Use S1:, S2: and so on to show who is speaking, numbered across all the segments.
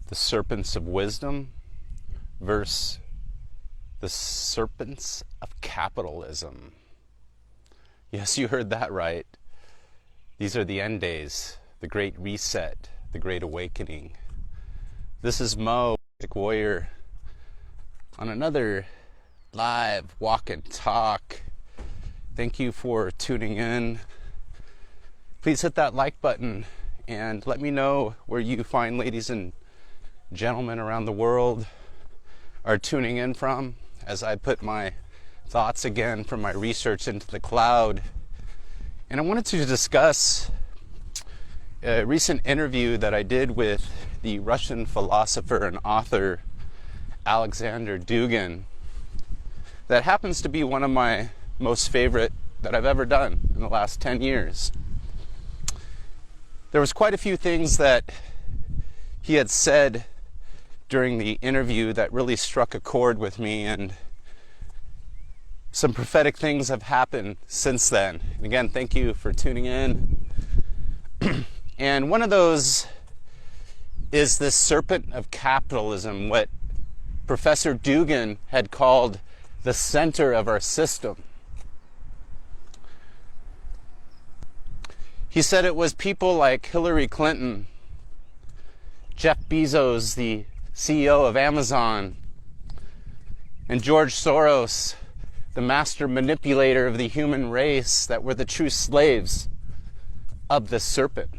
S1: the serpents of wisdom versus the serpents of capitalism. Yes, you heard that right. These are the end days, the great reset, the great awakening. This is Mo, warrior, on another live walk and talk. Thank you for tuning in. Please hit that like button and let me know where you fine ladies and gentlemen around the world are tuning in from as I put my thoughts again from my research into the cloud. And I wanted to discuss a recent interview that I did with the Russian philosopher and author Alexander Dugin that happens to be one of my most favorite that I've ever done in the last 10 years. There was quite a few things that he had said during the interview that really struck a chord with me, and some prophetic things have happened since then. And again, thank you for tuning in. And one of those is this serpent of capitalism, what Professor Dugin had called the center of our system. He said it was people like Hillary Clinton, Jeff Bezos, the CEO of Amazon, and George Soros, the master manipulator of the human race, that were the true slaves of the serpent.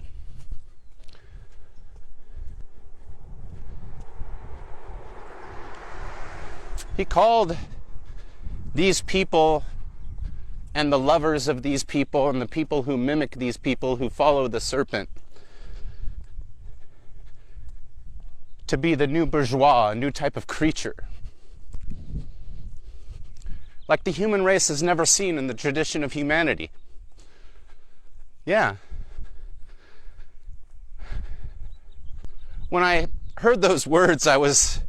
S1: He called these people and the lovers of these people and the people who mimic these people who follow the serpent to be the new bourgeois, a new type of creature, like the human race has never seen in the tradition of humanity. Yeah. When I heard those words, I was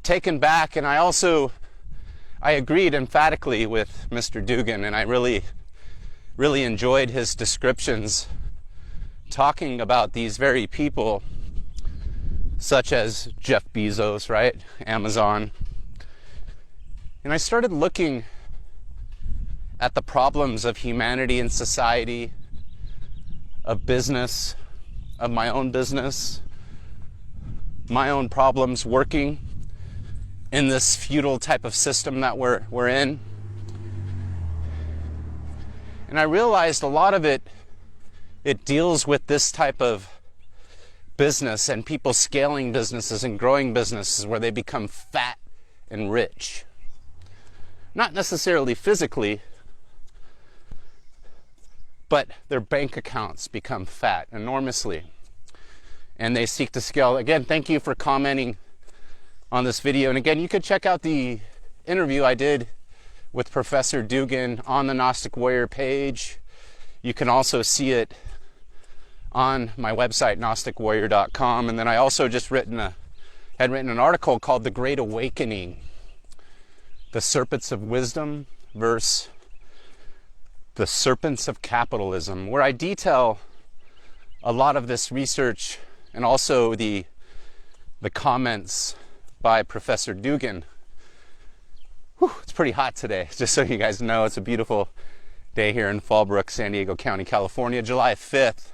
S1: taken back, and I agreed emphatically with Mr. Dugin, and I really enjoyed his descriptions talking about these very people, such as Jeff Bezos, right? Amazon. And I started looking at the problems of humanity and society, of business, of my own business, my own problems working in this feudal type of system that we're in. And I realized a lot of it deals with this type of business and people scaling businesses and growing businesses where they become fat and rich. Not necessarily physically, but their bank accounts become fat enormously. And they seek to scale. Again, thank you for commenting on this video. And again, you could check out the interview I did with Professor Dugin on the Gnostic Warrior page. You can also see it on my website, gnosticwarrior.com. And then I also just had written an article called The Great Awakening, the Serpents of Wisdom versus the Serpents of Capitalism, where I detail a lot of this research and also the comments by Professor Dugin. Whew, it's pretty hot today, just so you guys know. It's a beautiful day here in Fallbrook, San Diego County, California, July 5th.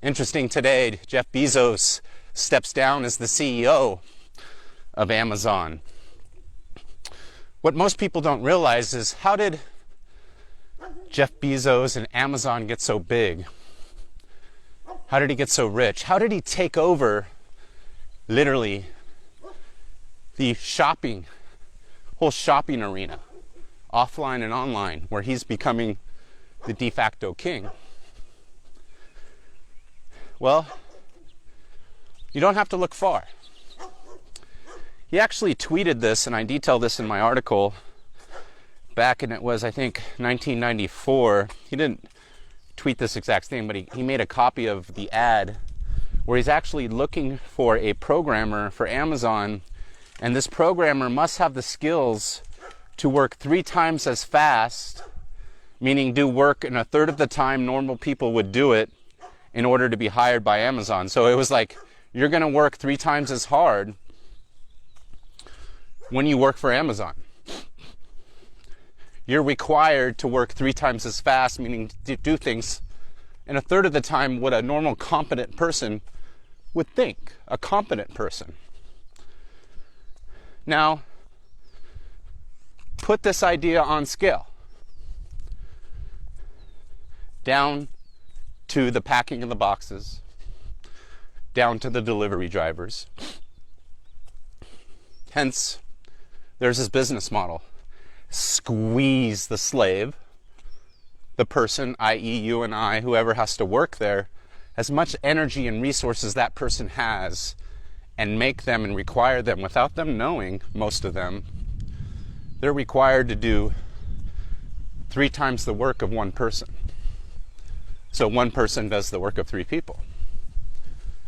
S1: Interesting today, Jeff Bezos steps down as the CEO of Amazon. What most people don't realize is, how did Jeff Bezos and Amazon get so big? How did he get so rich? How did he take over, literally, the whole shopping arena, offline and online, where he's becoming the de facto king? Well, you don't have to look far. He actually tweeted this, and I detail this in my article, back in, it was, I think, 1994. He didn't tweet this exact thing, but he made a copy of the ad where he's actually looking for a programmer for Amazon, and this programmer must have the skills to work 3 times as fast, meaning do work in a third of the time normal people would do it, in order to be hired by Amazon. So it was like you're going to work 3 times as hard when you work for Amazon. You're required to work 3 times as fast, meaning to do things in a third of the time what a normal competent person would think, a competent person. Now, put this idea on scale, down to the packing of the boxes, down to the delivery drivers. Hence, there's this business model. Squeeze the slave, the person, i.e. you and I, whoever has to work there, as much energy and resources that person has, and make them and require them, without them knowing, most of them, they're required to do 3 times the work of one person. So one person does the work of 3 people.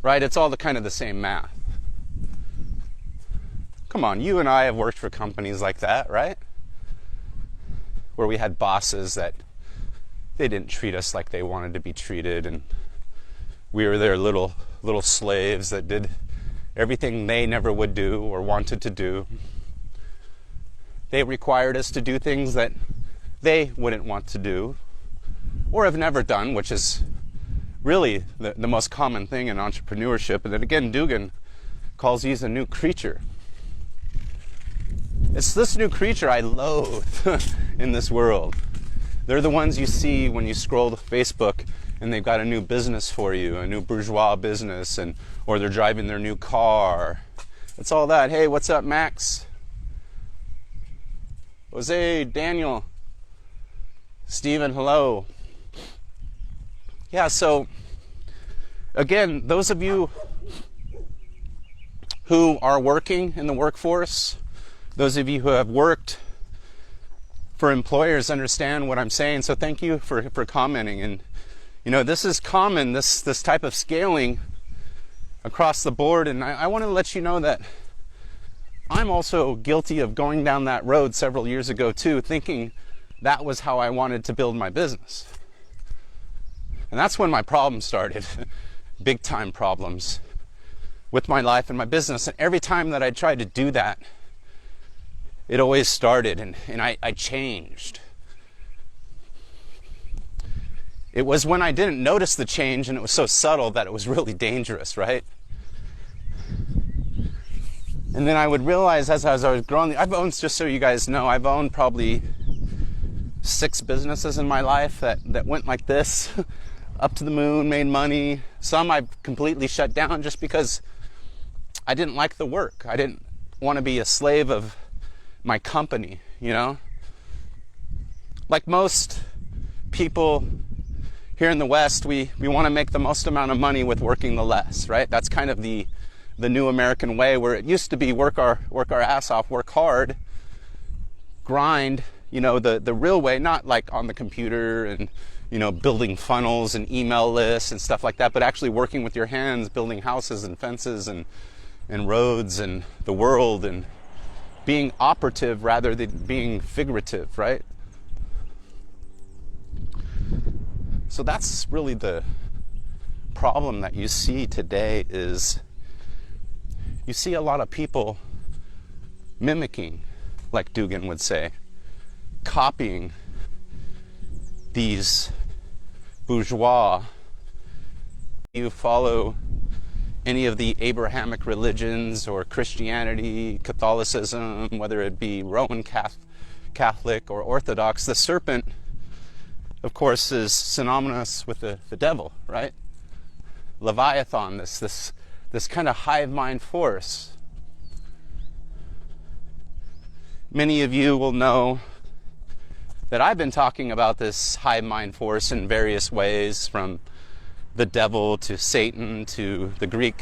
S1: Right? It's all kind of the same math. Come on, you and I have worked for companies like that, right? Where we had bosses that they didn't treat us like they wanted to be treated, and we were their little slaves that did everything they never would do or wanted to do. They required us to do things that they wouldn't want to do or have never done, which is really the most common thing in entrepreneurship. And then again, Dugan calls these a new creature. It's this new creature I loathe in this world. They're the ones you see when you scroll to Facebook and they've got a new business for you, a new bourgeois business, or they're driving their new car. It's all that. Hey, what's up, Max? Jose, Daniel, Steven, hello. Yeah, so again, those of you who are working in the workforce, those of you who have worked for employers understand what I'm saying. So thank you for commenting. And you know, this is common, this type of scaling across the board. And I want to let you know that I'm also guilty of going down that road several years ago too, thinking that was how I wanted to build my business. And that's when my problems started. Big time problems with my life and my business. And every time that I tried to do that, it always started and I changed. It was when I didn't notice the change and it was so subtle that it was really dangerous, right? And then I would realize as I was growing, I've owned, just so you guys know, I've owned probably 6 businesses in my life that went like this, up to the moon, made money. Some I completely shut down just because I didn't like the work. I didn't want to be a slave of my company, you know? Like most people here in the West, we want to make the most amount of money with working the less, right? That's kind of the new American way, where it used to be work our ass off, work hard, grind, you know, the real way, not like on the computer and, you know, building funnels and email lists and stuff like that, but actually working with your hands, building houses and fences and roads and the world, and being operative rather than being figurative, right? So that's really the problem that you see today, is you see a lot of people mimicking, like Dugan would say, copying these bourgeois. You follow any of the Abrahamic religions or Christianity, Catholicism, whether it be Roman Catholic or Orthodox, the serpent, of course, is synonymous with the devil, right? Leviathan, this kind of hive mind force. Many of you will know that I've been talking about this hive mind force in various ways, from the devil to Satan to the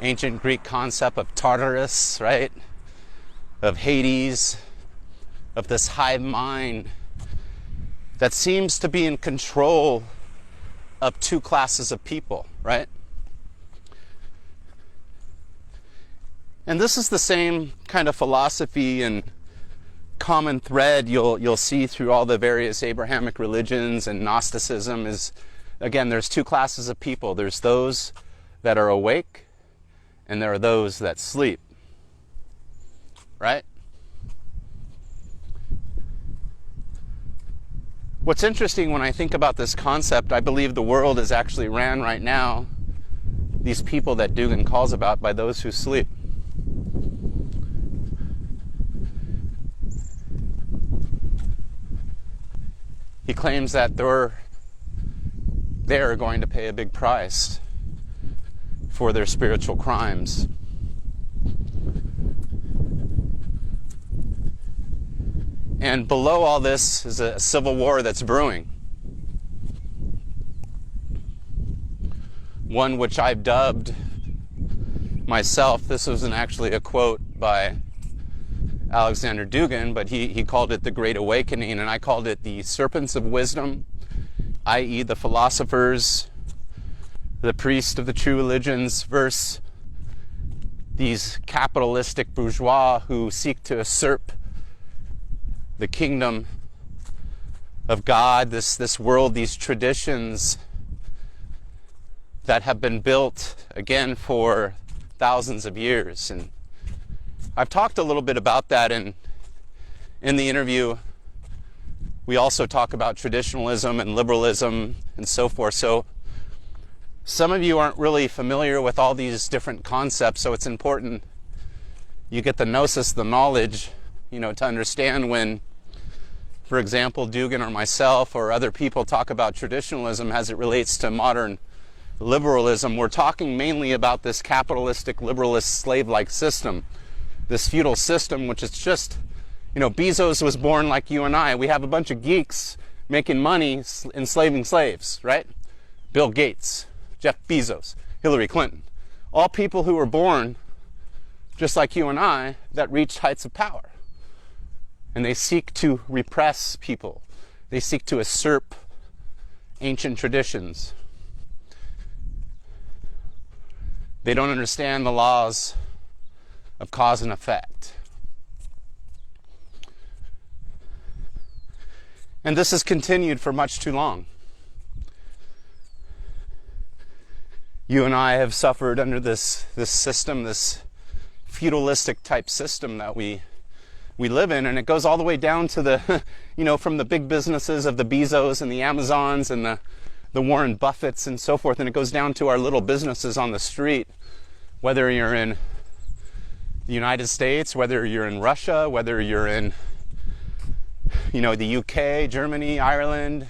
S1: ancient Greek concept of Tartarus, right? Of Hades, of this hive mind that seems to be in control of 2 classes of people, right? And this is the same kind of philosophy and common thread you'll see through all the various Abrahamic religions, and Gnosticism is, again, there's 2 classes of people. There's those that are awake and there are those that sleep. Right? What's interesting when I think about this concept, I believe the world is actually ran right now, these people that Dugin calls about, by those who sleep. He claims that they're going to pay a big price for their spiritual crimes. And below all this is a civil war that's brewing. One which I've dubbed myself, this wasn't actually a quote by Alexander Dugin, but he called it the Great Awakening, and I called it the Serpents of Wisdom, i.e. the philosophers, the priests of the true religions, versus these capitalistic bourgeois who seek to usurp the kingdom of God, this world, these traditions that have been built, again, for thousands of years. And I've talked a little bit about that in the interview. We also talk about traditionalism and liberalism and so forth. So some of you aren't really familiar with all these different concepts, so it's important you get the gnosis, the knowledge, to understand when, for example, Dugin or myself or other people talk about traditionalism as it relates to modern liberalism. We're talking mainly about this capitalistic, liberalist, slave-like system, this feudal system, which is just, Bezos was born like you and I. We have a bunch of geeks making money enslaving slaves, right? Bill Gates, Jeff Bezos, Hillary Clinton, all people who were born just like you and I that reached heights of power. And they seek to repress people. They seek to usurp ancient traditions. They don't understand the laws of cause and effect. And this has continued for much too long. You and I have suffered under this system, this feudalistic type system that we live in, and it goes all the way down to the, from the big businesses of the Bezos and the Amazons and the Warren Buffetts and so forth, and it goes down to our little businesses on the street, whether you're in the United States, whether you're in Russia, whether you're in, the UK, Germany, Ireland.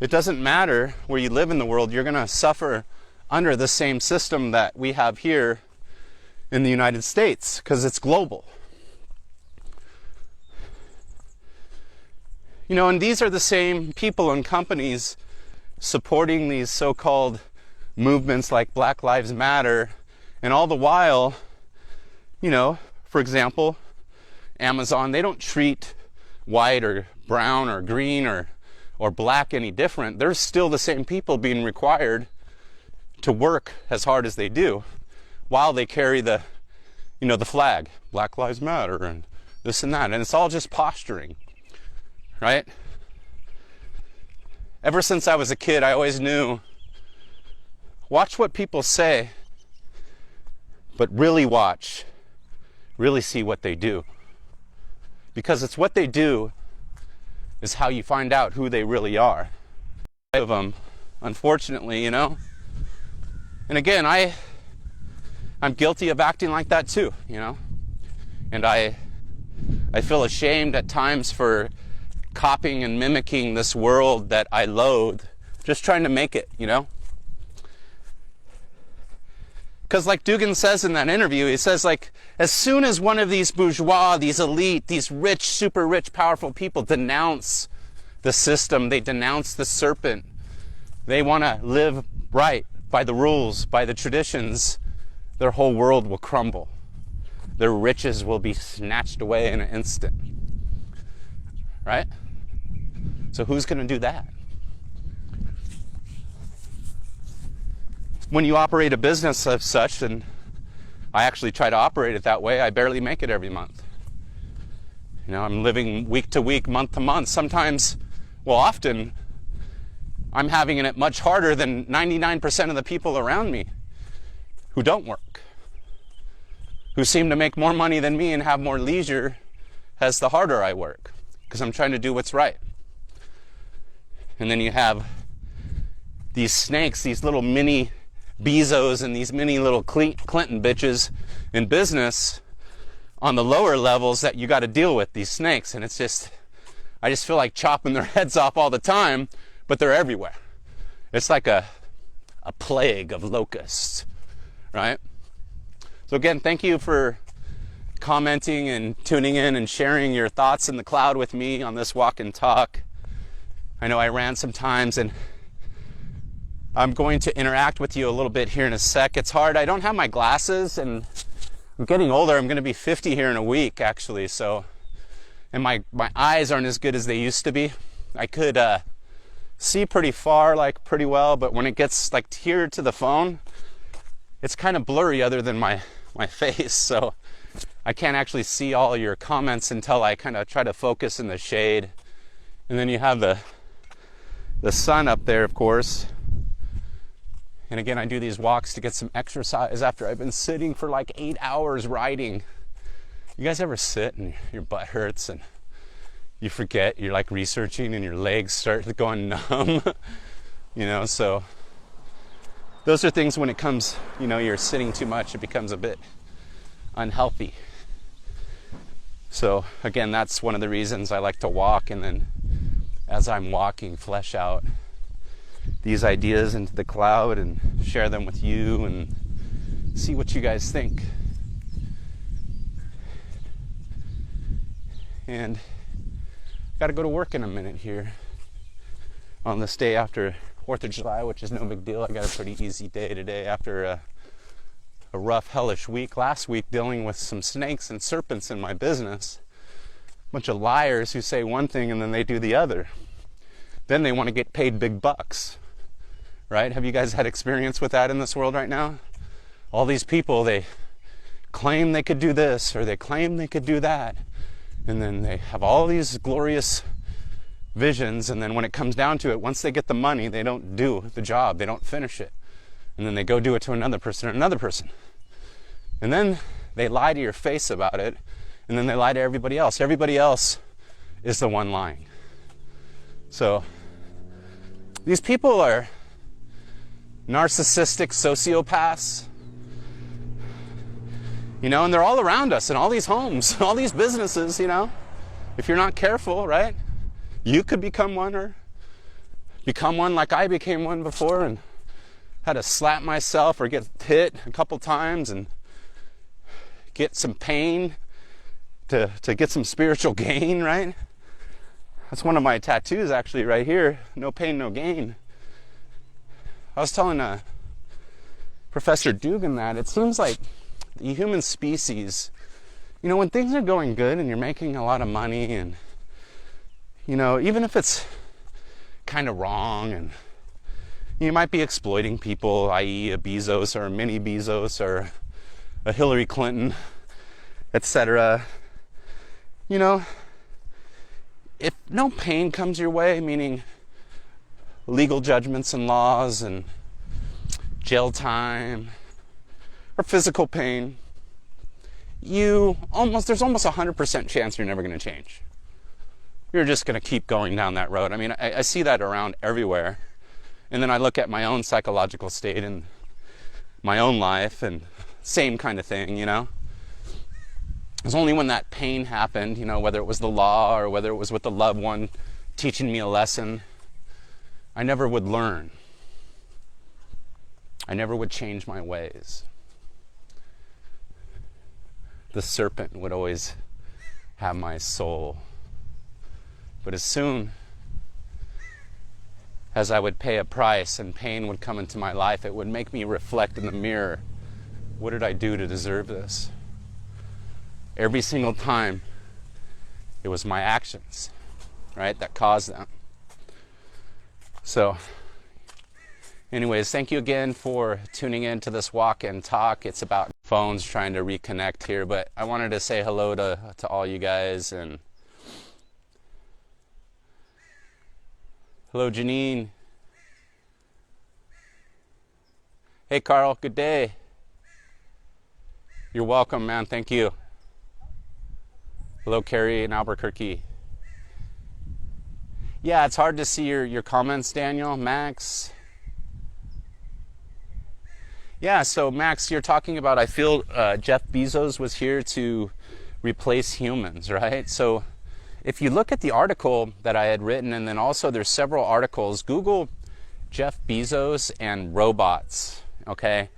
S1: It doesn't matter where you live in the world, you're going to suffer under the same system that we have here in the United States, because it's global. And these are the same people and companies supporting these so-called movements like Black Lives Matter, and all the while, for example, Amazon, they don't treat white or brown or green or black any different. They're still the same people being required to work as hard as they do while they carry the flag, Black Lives Matter and this and that. And it's all just posturing, right? Ever since I was a kid, I always knew, watch what people say, but really watch, really see what they do. Because it's what they do is how you find out who they really are. Of them, unfortunately, And again, I'm guilty of acting like that too, And I feel ashamed at times for copying and mimicking this world that I loathe, just trying to make it, Because like Dugin says in that interview, he says, as soon as one of these bourgeois, these elite, these rich, super rich, powerful people denounce the system, they denounce the serpent, they want to live right by the rules, by the traditions, their whole world will crumble. Their riches will be snatched away in an instant. Right? So who's going to do that? When you operate a business of such, and I actually try to operate it that way, I barely make it every month. I'm living week to week, month to month. Sometimes, often, I'm having it much harder than 99% of the people around me who don't work, who seem to make more money than me and have more leisure as the harder I work, because I'm trying to do what's right. And then you have these snakes, these little mini Bezos and these mini little Clinton bitches in business on the lower levels that you got to deal with, these snakes. And it's just, I just feel like chopping their heads off all the time, but they're everywhere. It's like a plague of locusts, right? So again, thank you for commenting and tuning in and sharing your thoughts in the cloud with me on this walk and talk. I know I ran sometimes, and I'm going to interact with you a little bit here in a sec. It's hard. I don't have my glasses, and I'm getting older. I'm going to be 50 here in a week, actually. So, and my eyes aren't as good as they used to be. I could see pretty far, like pretty well, but when it gets like here to the phone, it's kind of blurry other than my face. So I can't actually see all your comments until I kind of try to focus in the shade. And then you have the sun up there, of course. And again, I do these walks to get some exercise after I've been sitting for like 8 hours writing. You guys ever sit and your butt hurts and you forget, you're like researching and your legs start going numb? You know, so those are things when it comes, you know, you're sitting too much, it becomes a bit unhealthy. So again, that's one of the reasons I like to walk, and then as I'm walking, flesh out these ideas into the cloud and share them with you and see what you guys think. And got to go to work in a minute here on this day after 4th of July, which is no big deal. I got a pretty easy day today after a rough, hellish week last week dealing with some snakes and serpents in my business. A bunch of liars who say one thing and then they do the other. Then they want to get paid big bucks, right? Have you guys had experience with that in this world right now? All these people, they claim they could do this or they claim they could do that. And then they have all these glorious visions, and then when it comes down to it, once they get the money, they don't do the job, they don't finish it. And then they go do it to another person and another person. And then they lie to your face about it, and then they lie to everybody else. Everybody else is the one lying. So these people are narcissistic sociopaths, you know, and they're all around us in all these homes, all these businesses, you know. If you're not careful, right, you could become one, or become one like I became one before and had to slap myself or get hit a couple times and get some pain to get some spiritual gain, right? That's one of my tattoos actually right here. No pain, no gain. I was telling Professor Dugan that it seems like the human species, you know, when things are going good and you're making a lot of money and, you know, even if it's kind of wrong and you might be exploiting people, i.e. a Bezos or a mini Bezos or a Hillary Clinton, etc. You know, if no pain comes your way, meaning legal judgments and laws and jail time or physical pain, there's almost 100% chance you're never going to change. You're just going to keep going down that road. I mean, I see that around everywhere. And then I look at my own psychological state and my own life, and same kind of thing, you know. It was only when that pain happened, you know, whether it was the law or whether it was with the loved one teaching me a lesson, I never would learn. I never would change my ways. The serpent would always have my soul. But as soon as I would pay a price and pain would come into my life, it would make me reflect in the mirror. What did I do to deserve this? Every single time, it was my actions, right, that caused them. So, anyways, thank you again for tuning in to this walk and talk. It's about phones trying to reconnect here, but I wanted to say hello to all you guys. And hello, Janine. Hey, Carl, good day. You're welcome, man. Thank you. Hello, Carrie in Albuquerque. Yeah, it's hard to see your comments, Daniel. Max. Yeah, so Max, you're talking about, I feel Jeff Bezos was here to replace humans, right? So if you look at the article that I had written, and then also there's several articles, Google Jeff Bezos and robots, okay?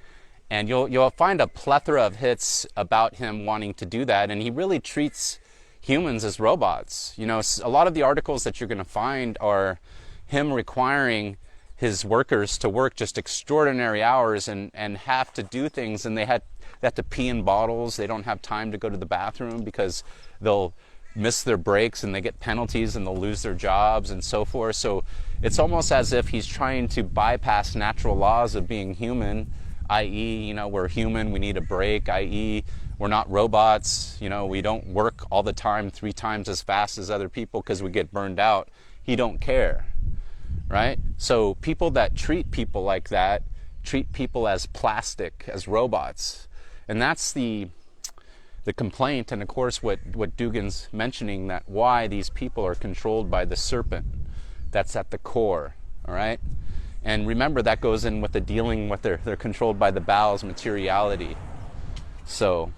S1: And you'll find a plethora of hits about him wanting to do that, and he really treats humans as robots. You know, a lot of the articles that you're going to find are him requiring his workers to work just extraordinary hours and have to do things, and they have to pee in bottles. They don't have time to go to the bathroom because they'll miss their breaks and they get penalties and they'll lose their jobs and so forth. So it's almost as if he's trying to bypass natural laws of being human, i.e., you know, we're human, we need a break, i.e., we're not robots, you know, we don't work all the time 3 times as fast as other people because we get burned out. He don't care, right? So people that treat people like that treat people as plastic, as robots. And that's the complaint, and of course what Dugan's mentioning, that why these people are controlled by the serpent. That's at the core, all right? And remember, that goes in with the dealing with they're controlled by the bowels, materiality. So,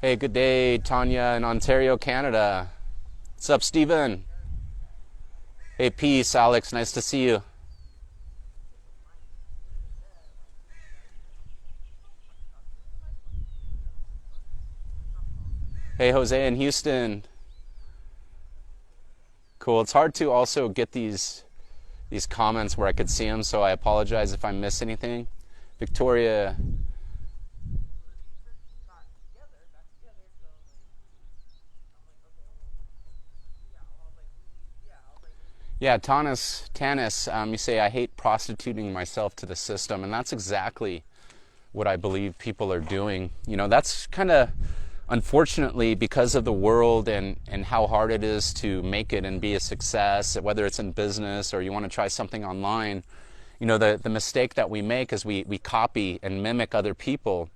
S1: hey, good day, Tanya in Ontario, Canada. What's up, Stephen? Hey, peace, Alex, nice to see you. Hey, Jose in Houston. Cool. It's hard to also get these comments where I could see them, so I apologize if I miss anything. Victoria. Yeah, Tanis, you say, I hate prostituting myself to the system, and that's exactly what I believe people are doing. You know, that's kind of, unfortunately, because of the world and how hard it is to make it and be a success, whether it's in business or you want to try something online, you know, the mistake that we make is we copy and mimic other people.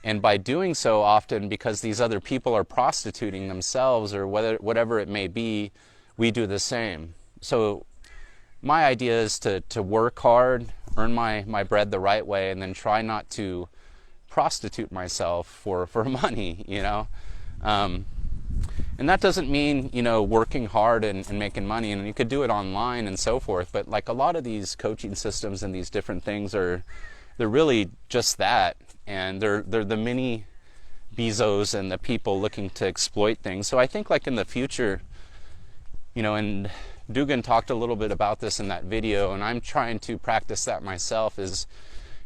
S1: And by doing so often, because these other people are prostituting themselves or whatever it may be, we do the same. So my idea is to work hard, earn my bread the right way, and then try not to prostitute myself for money, you know. And that doesn't mean, you know, working hard and making money, and you could do it online and so forth, but like a lot of these coaching systems and these different things they're really just that, and they're the mini Bezos and the people looking to exploit things. So I think, like, in the future, you know, and Dugan talked a little bit about this in that video, and I'm trying to practice that myself, is,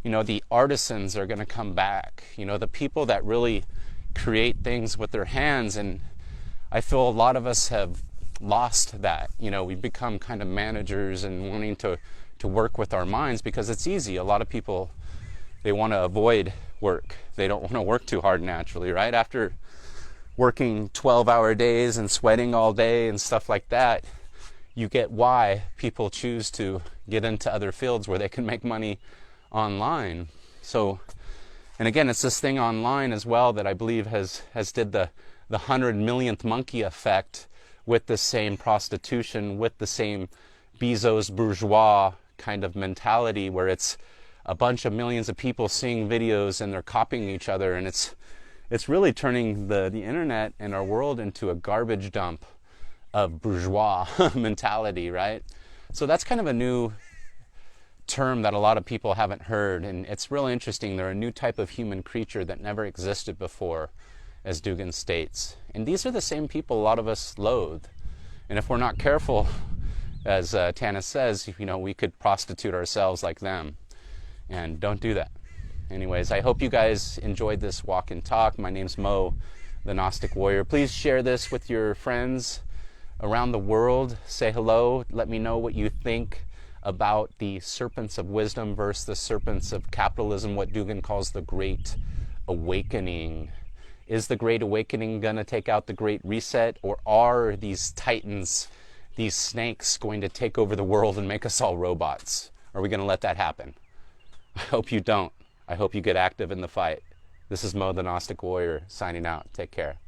S1: you know, the artisans are going to come back, you know, the people that really create things with their hands. And I feel a lot of us have lost that. You know, we've become kind of managers and wanting to work with our minds because it's easy. A lot of people, they want to avoid work. They don't want to work too hard naturally, right? After working 12-hour days and sweating all day and stuff like that, you get why people choose to get into other fields where they can make money online. So, and again, it's this thing online as well that I believe has did the 100 millionth monkey effect with the same prostitution, with the same Bezos bourgeois kind of mentality, where it's a bunch of millions of people seeing videos and they're copying each other, and it's really turning the internet and our world into a garbage dump of bourgeois mentality, right? So that's kind of a new term that a lot of people haven't heard, and it's really interesting. They're a new type of human creature that never existed before, as Dugan states. And these are the same people a lot of us loathe. And if we're not careful, as Tanis says, you know, we could prostitute ourselves like them. And don't do that. Anyways, I hope you guys enjoyed this walk and talk. My name's Mo, the Gnostic Warrior. Please share this with your friends around the world. Say hello. Let me know what you think about the serpents of wisdom versus the serpents of capitalism, what Dugan calls the Great Awakening. Is the Great Awakening going to take out the Great Reset, or are these titans, these snakes, going to take over the world and make us all robots? Are we going to let that happen? I hope you don't. I hope you get active in the fight. This is Mo the Gnostic Warrior signing out. Take care.